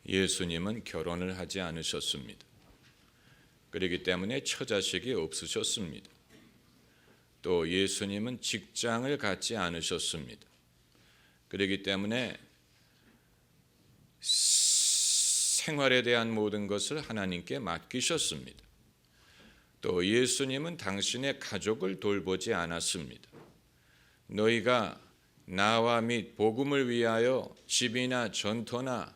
예수님은 결혼을 하지 않으셨습니다. 그렇기 때문에 처자식이 없으셨습니다. 또 예수님은 직장을 갖지 않으셨습니다. 그렇기 때문에 생활에 대한 모든 것을 하나님께 맡기셨습니다. 또 예수님은 당신의 가족을 돌보지 않았습니다. 너희가 나와 및 복음을 위하여 집이나 전토나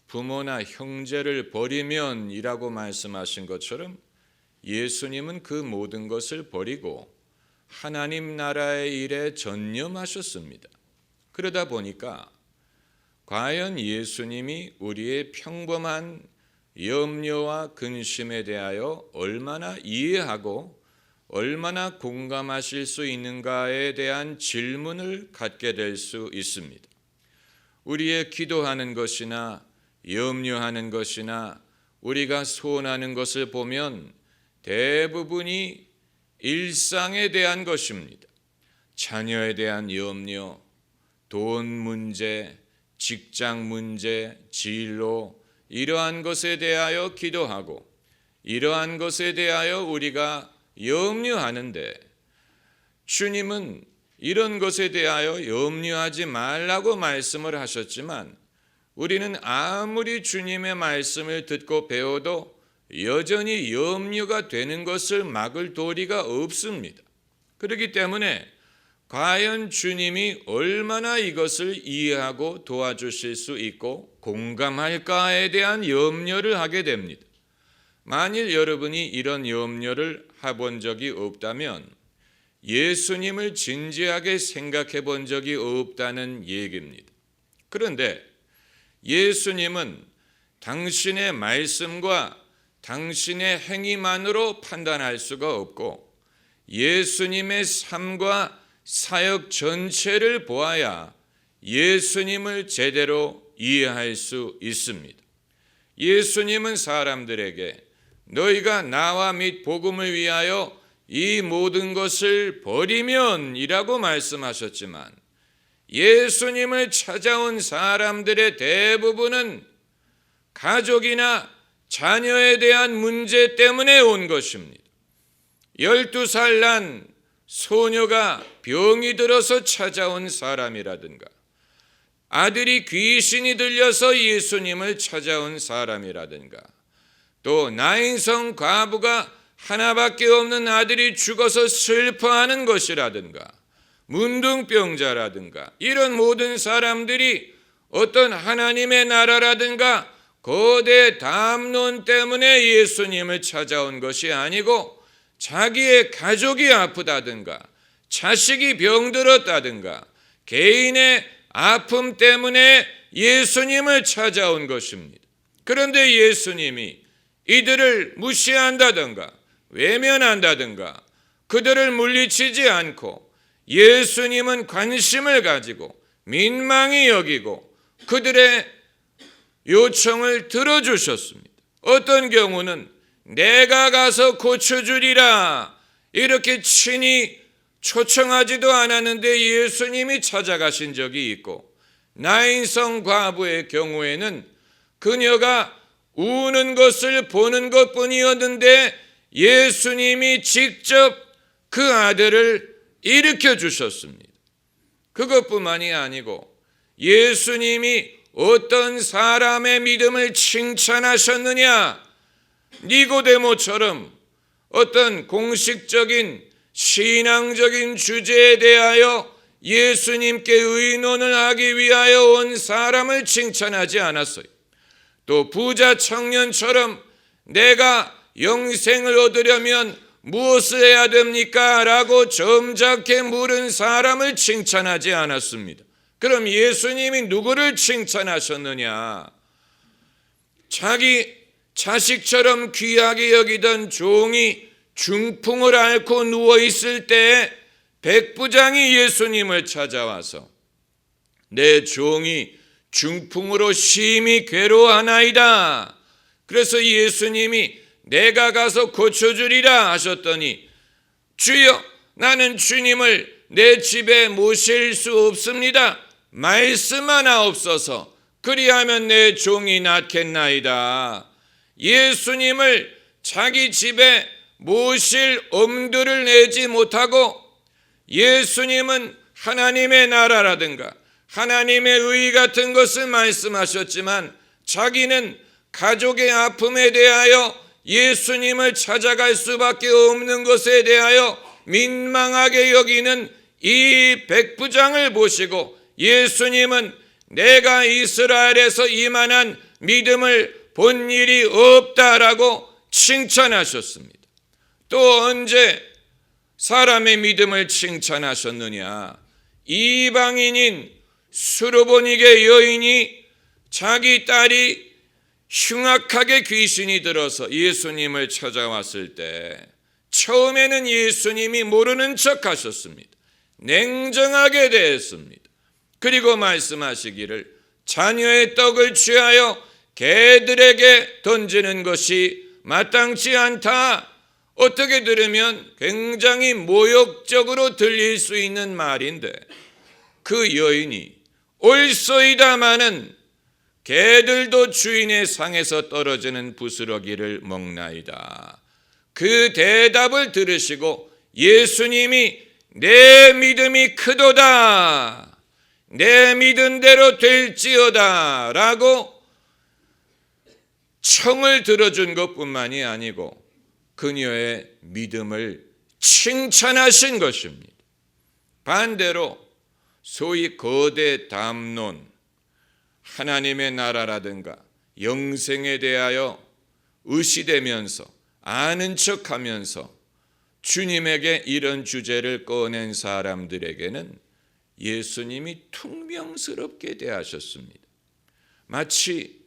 부모나 형제를 버리면 이라고 말씀하신 것처럼 예수님은 그 모든 것을 버리고 하나님 나라의 일에 전념하셨습니다. 그러다 보니까 과연 예수님이 우리의 평범한 염려와 근심에 대하여 얼마나 이해하고 얼마나 공감하실 수 있는가에 대한 질문을 갖게 될 수 있습니다. 우리의 기도하는 것이나 염려하는 것이나 우리가 소원하는 것을 보면 대부분이 일상에 대한 것입니다. 자녀에 대한 염려, 돈 문제, 직장 문제, 진로, 이러한 것에 대하여 기도하고 이러한 것에 대하여 우리가 염려하는데 주님은 이런 것에 대하여 염려하지 말라고 말씀을 하셨지만 우리는 아무리 주님의 말씀을 듣고 배워도 여전히 염려가 되는 것을 막을 도리가 없습니다. 그렇기 때문에 과연 주님이 얼마나 이것을 이해하고 도와주실 수 있고 공감할까에 대한 염려를 하게 됩니다. 만일 여러분이 이런 염려를 해본 적이 없다면 예수님을 진지하게 생각해 본 적이 없다는 얘기입니다. 그런데 예수님은 당신의 말씀과 당신의 행위만으로 판단할 수가 없고 예수님의 삶과 사역 전체를 보아야 예수님을 제대로 이해할 수 있습니다. 예수님은 사람들에게 너희가 나와 및 복음을 위하여 이 모든 것을 버리면 이라고 말씀하셨지만 예수님을 찾아온 사람들의 대부분은 가족이나 자녀에 대한 문제 때문에 온 것입니다. 12살 난 소녀가 병이 들어서 찾아온 사람이라든가 아들이 귀신이 들려서 예수님을 찾아온 사람이라든가 또 나인성 과부가 하나밖에 없는 아들이 죽어서 슬퍼하는 것이라든가 문둥병자라든가 이런 모든 사람들이 어떤 하나님의 나라라든가 거대 담론 때문에 예수님을 찾아온 것이 아니고 자기의 가족이 아프다든가 자식이 병들었다든가 개인의 아픔 때문에 예수님을 찾아온 것입니다. 그런데 예수님이 이들을 무시한다든가 외면한다든가 그들을 물리치지 않고 예수님은 관심을 가지고 민망히 여기고 그들의 요청을 들어주셨습니다. 어떤 경우는 내가 가서 고쳐주리라 이렇게 친히 초청하지도 않았는데 예수님이 찾아가신 적이 있고 나인성 과부의 경우에는 그녀가 우는 것을 보는 것뿐이었는데 예수님이 직접 그 아들을 일으켜 주셨습니다. 그것뿐만이 아니고 예수님이 어떤 사람의 믿음을 칭찬하셨느냐 니고데모처럼 어떤 공식적인 신앙적인 주제에 대하여 예수님께 의논을 하기 위하여 온 사람을 칭찬하지 않았어요. 또 부자 청년처럼 내가 영생을 얻으려면 무엇을 해야 됩니까? 라고 점잖게 물은 사람을 칭찬하지 않았습니다. 그럼 예수님이 누구를 칭찬하셨느냐? 자기 자식처럼 귀하게 여기던 종이 중풍을 앓고 누워있을 때 백부장이 예수님을 찾아와서 내 종이 중풍으로 심히 괴로워하나이다. 그래서 예수님이 내가 가서 고쳐주리라 하셨더니 주여 나는 주님을 내 집에 모실 수 없습니다. 말씀 하나 없어서 그리하면 내 종이 낫겠나이다. 예수님을 자기 집에 모실 엄두를 내지 못하고 예수님은 하나님의 나라라든가 하나님의 의 같은 것을 말씀하셨지만 자기는 가족의 아픔에 대하여 예수님을 찾아갈 수밖에 없는 것에 대하여 민망하게 여기는 이 백부장을 보시고 예수님은 내가 이스라엘에서 이만한 믿음을 본 일이 없다라고 칭찬하셨습니다. 또 언제 사람의 믿음을 칭찬하셨느냐? 이방인인 수르보니게 여인이 자기 딸이 흉악하게 귀신이 들어서 예수님을 찾아왔을 때 처음에는 예수님이 모르는 척 하셨습니다. 냉정하게 대했습니다. 그리고 말씀하시기를 자녀의 떡을 취하여 개들에게 던지는 것이 마땅치 않다. 어떻게 들으면 굉장히 모욕적으로 들릴 수 있는 말인데 그 여인이 옳소이다마는 개들도 주인의 상에서 떨어지는 부스러기를 먹나이다. 그 대답을 들으시고 예수님이 내 믿음이 크도다. 내 믿은 대로 될지어다 라고 청을 들어준 것뿐만이 아니고 그녀의 믿음을 칭찬하신 것입니다. 반대로 소위 거대 담론, 하나님의 나라라든가 영생에 대하여 의시되면서 아는 척하면서 주님에게 이런 주제를 꺼낸 사람들에게는 예수님이 퉁명스럽게 대하셨습니다. 마치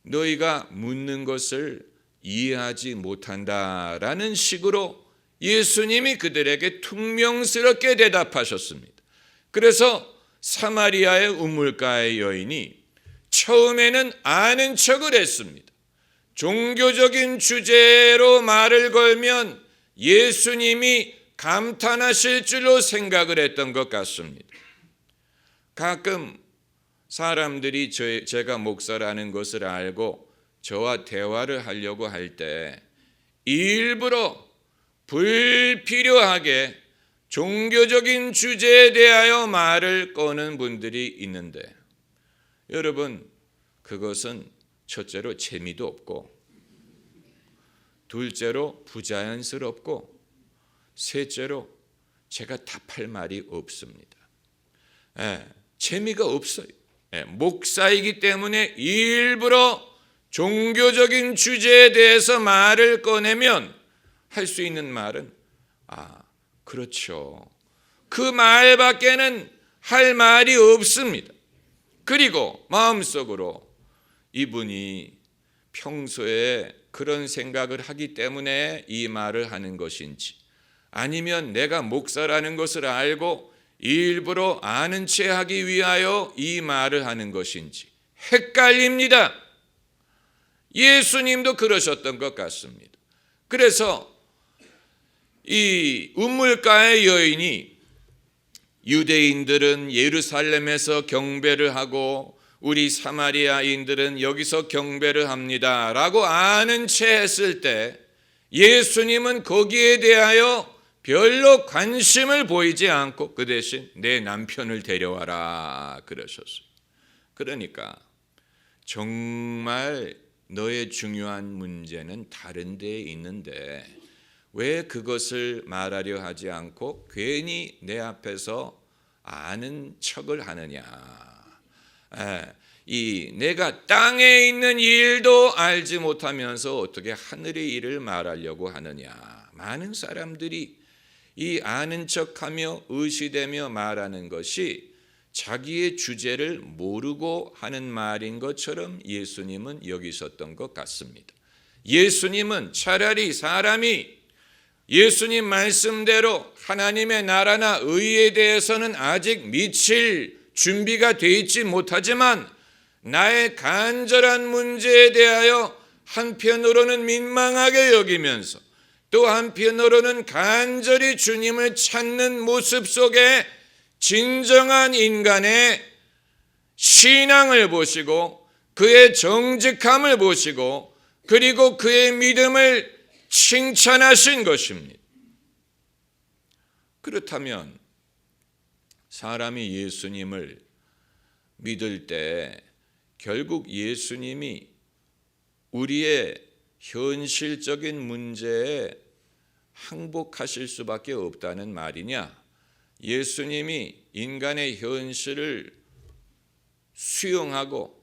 너희가 묻는 것을 이해하지 못한다라는 식으로 예수님이 그들에게 퉁명스럽게 대답하셨습니다. 그래서 사마리아의 우물가의 여인이 처음에는 아는 척을 했습니다. 종교적인 주제로 말을 걸면 예수님이 감탄하실 줄로 생각을 했던 것 같습니다. 가끔 사람들이 제가 목사라는 것을 알고 저와 대화를 하려고 할 때 일부러 불필요하게 종교적인 주제에 대하여 말을 꺼는 분들이 있는데 여러분 그것은 첫째로 재미도 없고 둘째로 부자연스럽고 셋째로 제가 답할 말이 없습니다. 재미가 없어요. 목사이기 때문에 일부러 종교적인 주제에 대해서 말을 꺼내면 할 수 있는 말은 그렇죠. 그 말밖에는 할 말이 없습니다. 그리고 마음속으로 이분이 평소에 그런 생각을 하기 때문에 이 말을 하는 것인지 아니면 내가 목사라는 것을 알고 일부러 아는 체 하기 위하여 이 말을 하는 것인지 헷갈립니다. 예수님도 그러셨던 것 같습니다. 그래서 이 우물가의 여인이 유대인들은 예루살렘에서 경배를 하고 우리 사마리아인들은 여기서 경배를 합니다 라고 아는 채 했을 때 예수님은 거기에 대하여 별로 관심을 보이지 않고 그 대신 내 남편을 데려와라 그러셨어요. 그러니까 정말 너의 중요한 문제는 다른 데에 있는데 왜 그것을 말하려 하지 않고 괜히 내 앞에서 아는 척을 하느냐. 내가 땅에 있는 일도 알지 못하면서 어떻게 하늘의 일을 말하려고 하느냐. 많은 사람들이 이 아는 척하며 의시되며 말하는 것이 자기의 주제를 모르고 하는 말인 것처럼 예수님은 여기셨던 것 같습니다. 예수님은 차라리 사람이 예수님 말씀대로 하나님의 나라나 의에 대해서는 아직 미칠 준비가 되어 있지 못하지만 나의 간절한 문제에 대하여 한편으로는 민망하게 여기면서 또 한편으로는 간절히 주님을 찾는 모습 속에 진정한 인간의 신앙을 보시고 그의 정직함을 보시고 그리고 그의 믿음을 칭찬하신 것입니다. 그렇다면 사람이 예수님을 믿을 때 결국 예수님이 우리의 현실적인 문제에 항복하실 수밖에 없다는 말이냐? 예수님이 인간의 현실을 수용하고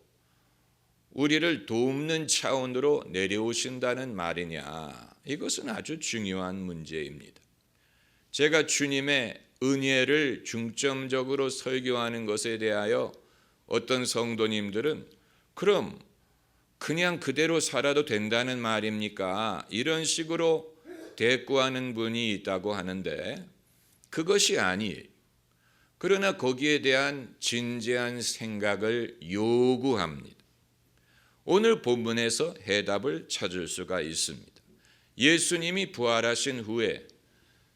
우리를 돕는 차원으로 내려오신다는 말이냐? 이것은 아주 중요한 문제입니다. 제가 주님의 은혜를 중점적으로 설교하는 것에 대하여 어떤 성도님들은 그럼 그냥 그대로 살아도 된다는 말입니까? 이런 식으로 대꾸하는 분이 있다고 하는데 그것이 아니에요. 그러나 거기에 대한 진지한 생각을 요구합니다. 오늘 본문에서 해답을 찾을 수가 있습니다. 예수님이 부활하신 후에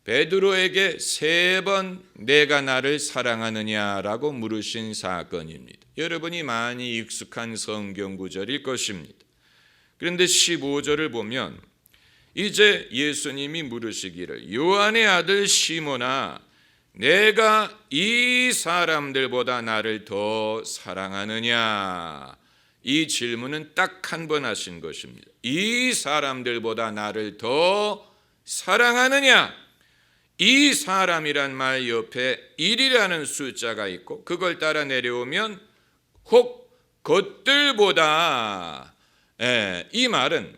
베드로에게 3번 내가 나를 사랑하느냐라고 물으신 사건입니다. 여러분이 많이 익숙한 성경 구절일 것입니다. 그런데 15절을 보면 이제 예수님이 물으시기를 요한의 아들 시몬아 내가 이 사람들보다 나를 더 사랑하느냐? 이 질문은 딱 한 번 하신 것입니다. 이 사람들보다 나를 더 사랑하느냐? 이 사람이란 말 옆에 1이라는 숫자가 있고 그걸 따라 내려오면 혹 것들보다 이 말은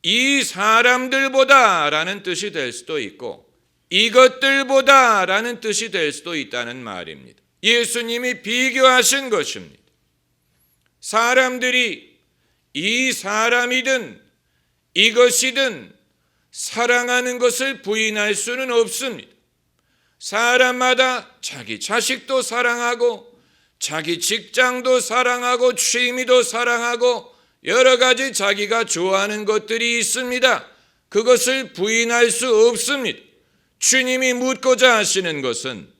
이 사람들보다라는 뜻이 될 수도 있고 이것들보다라는 뜻이 될 수도 있다는 말입니다. 예수님이 비교하신 것입니다. 사람들이 이 사람이든 이것이든 사랑하는 것을 부인할 수는 없습니다. 사람마다 자기 자식도 사랑하고 자기 직장도 사랑하고 취미도 사랑하고 여러 가지 자기가 좋아하는 것들이 있습니다. 그것을 부인할 수 없습니다. 주님이 묻고자 하시는 것은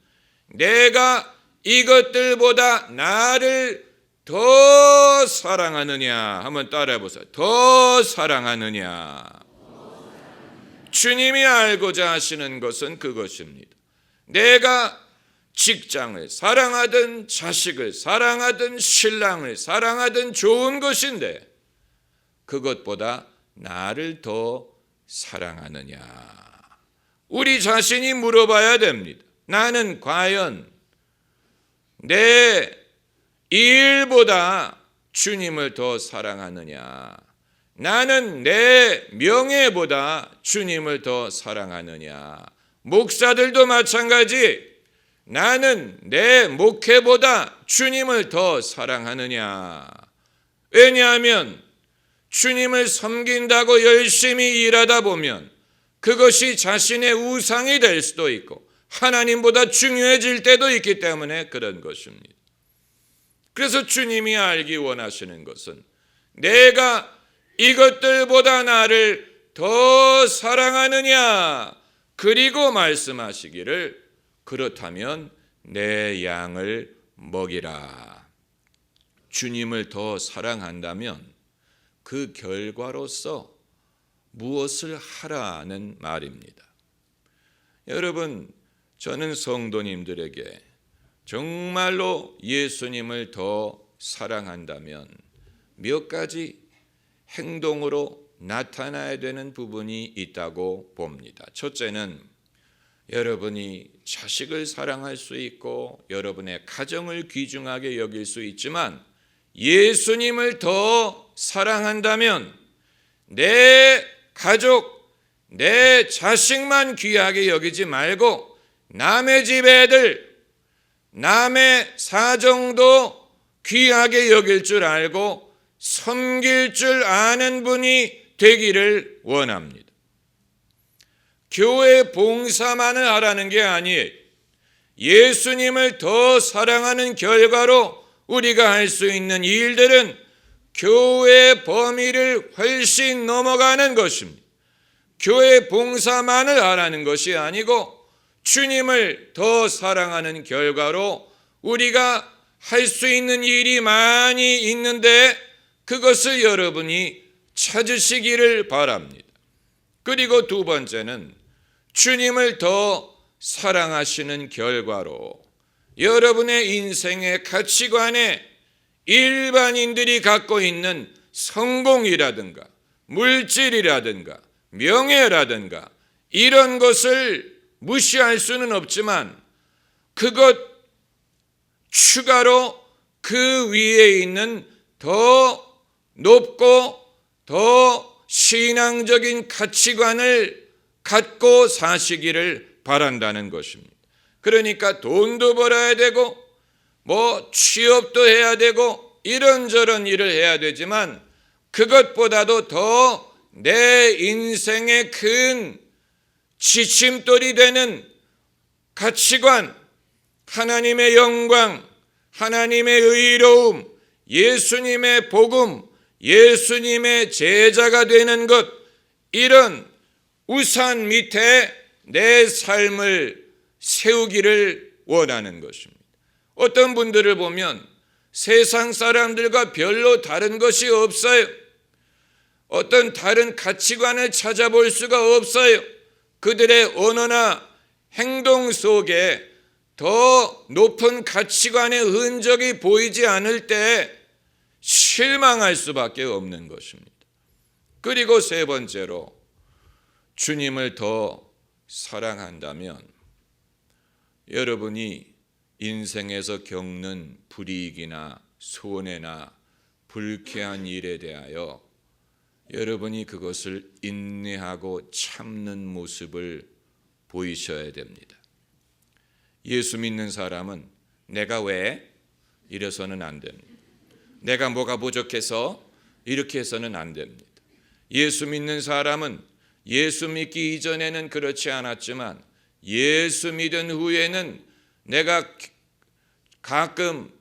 내가 이것들보다 나를 더 사랑하느냐? 한번 따라해 보세요. 더 사랑하느냐? 주님이 알고자 하시는 것은 그것입니다. 내가 직장을 사랑하든 자식을 사랑하든 신랑을 사랑하든 좋은 것인데 그것보다 나를 더 사랑하느냐? 우리 자신이 물어봐야 됩니다. 나는 과연 내 일보다 주님을 더 사랑하느냐? 나는 내 명예보다 주님을 더 사랑하느냐? 목사들도 마찬가지. 나는 내 목회보다 주님을 더 사랑하느냐? 왜냐하면 주님을 섬긴다고 열심히 일하다 보면 그것이 자신의 우상이 될 수도 있고 하나님보다 중요해질 때도 있기 때문에 그런 것입니다. 그래서 주님이 알기 원하시는 것은 내가 이것들보다 나를 더 사랑하느냐? 그리고 말씀하시기를 그렇다면 내 양을 먹이라. 주님을 더 사랑한다면 그 결과로서 무엇을 하라는 말입니다. 여러분, 저는 성도님들에게 정말로 예수님을 더 사랑한다면 몇 가지 행동으로 나타나야 되는 부분이 있다고 봅니다. 첫째는 여러분이 자식을 사랑할 수 있고 여러분의 가정을 귀중하게 여길 수 있지만 예수님을 더 사랑한다면 내 가족, 내 자식만 귀하게 여기지 말고 남의 집 애들, 남의 사정도 귀하게 여길 줄 알고 섬길 줄 아는 분이 되기를 원합니다. 교회 봉사만을 하라는 게 아니에요. 예수님을 더 사랑하는 결과로 우리가 할 수 있는 일들은 교회 범위를 훨씬 넘어가는 것입니다. 교회 봉사만을 하라는 것이 아니고 주님을 더 사랑하는 결과로 우리가 할 수 있는 일이 많이 있는데 그것을 여러분이 찾으시기를 바랍니다. 그리고 두 번째는 주님을 더 사랑하시는 결과로 여러분의 인생의 가치관에 일반인들이 갖고 있는 성공이라든가 물질이라든가 명예라든가 이런 것을 무시할 수는 없지만 그것 추가로 그 위에 있는 더 높고 더 신앙적인 가치관을 갖고 사시기를 바란다는 것입니다. 그러니까 돈도 벌어야 되고 취업도 해야 되고 이런저런 일을 해야 되지만 그것보다도 더 내 인생의 큰 지침돌이 되는 가치관, 하나님의 영광, 하나님의 의로움, 예수님의 복음, 예수님의 제자가 되는 것, 이런 우산 밑에 내 삶을 세우기를 원하는 것입니다. 어떤 분들을 보면 세상 사람들과 별로 다른 것이 없어요. 어떤 다른 가치관을 찾아볼 수가 없어요. 그들의 언어나 행동 속에 더 높은 가치관의 흔적이 보이지 않을 때 실망할 수밖에 없는 것입니다. 그리고 세 번째로 주님을 더 사랑한다면 여러분이 인생에서 겪는 불이익이나 손해나 불쾌한 일에 대하여 여러분이 그것을 인내하고 참는 모습을 보이셔야 됩니다. 예수 믿는 사람은 내가 왜 이래서는 안 됩니다. 내가 뭐가 부족해서 이렇게 해서는 안 됩니다. 예수 믿는 사람은 예수 믿기 이전에는 그렇지 않았지만 예수 믿은 후에는 내가 가끔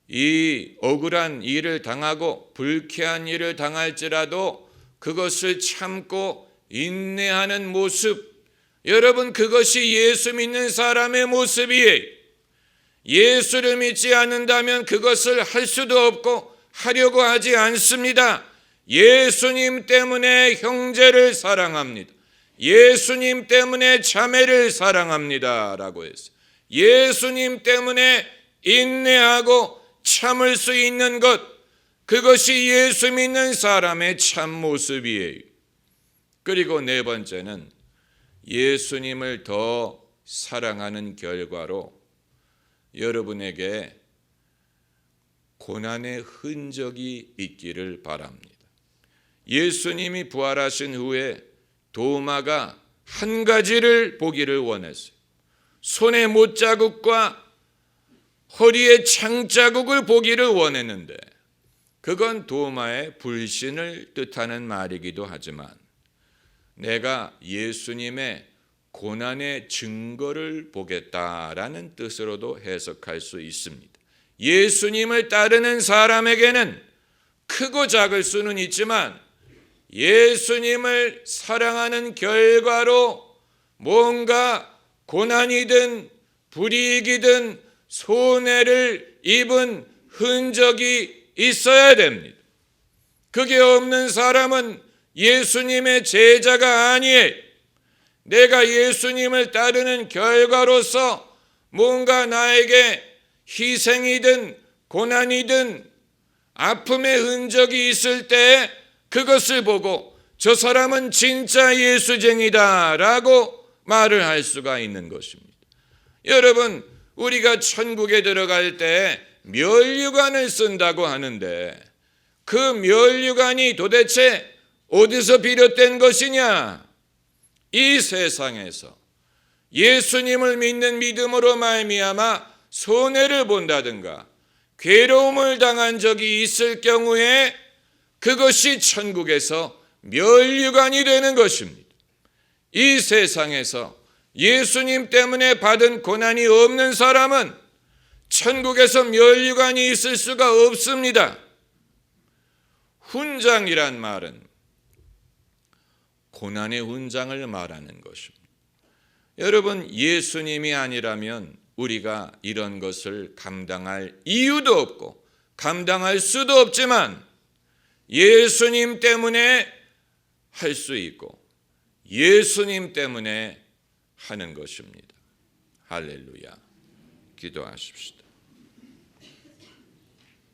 이 억울한 일을 당하고 불쾌한 일을 당할지라도 그것을 참고 인내하는 모습, 여러분 그것이 예수 믿는 사람의 모습이에요. 예수를 믿지 않는다면 그것을 할 수도 없고 하려고 하지 않습니다. 예수님 때문에 형제를 사랑합니다. 예수님 때문에 자매를 사랑합니다 라고 했어요. 예수님 때문에 인내하고 참을 수 있는 것, 그것이 예수 믿는 사람의 참 모습이에요. 그리고 네 번째는 예수님을 더 사랑하는 결과로 여러분에게 고난의 흔적이 있기를 바랍니다. 예수님이 부활하신 후에 도마가 한 가지를 보기를 원했어요. 손에 못자국과 허리에 창자국을 보기를 원했는데 그건 도마의 불신을 뜻하는 말이기도 하지만 내가 예수님의 고난의 증거를 보겠다라는 뜻으로도 해석할 수 있습니다. 예수님을 따르는 사람에게는 크고 작을 수는 있지만 예수님을 사랑하는 결과로 뭔가 고난이든 불이익이든 손해를 입은 흔적이 있어야 됩니다. 그게 없는 사람은 예수님의 제자가 아니에요. 내가 예수님을 따르는 결과로서 뭔가 나에게 희생이든 고난이든 아픔의 흔적이 있을 때 그것을 보고 저 사람은 진짜 예수쟁이다 라고 말을 할 수가 있는 것입니다. 여러분, 우리가 천국에 들어갈 때 면류관을 쓴다고 하는데 그 면류관이 도대체 어디서 비롯된 것이냐? 이 세상에서 예수님을 믿는 믿음으로 말미암아 손해를 본다든가 괴로움을 당한 적이 있을 경우에 그것이 천국에서 면류관이 되는 것입니다. 이 세상에서 예수님 때문에 받은 고난이 없는 사람은 천국에서 면류관이 있을 수가 없습니다. 훈장이란 말은 고난의 훈장을 말하는 것입니다. 여러분, 예수님이 아니라면 우리가 이런 것을 감당할 이유도 없고 감당할 수도 없지만 예수님 때문에 할 수 있고 예수님 때문에 하는 것입니다. 할렐루야. 기도하십시다.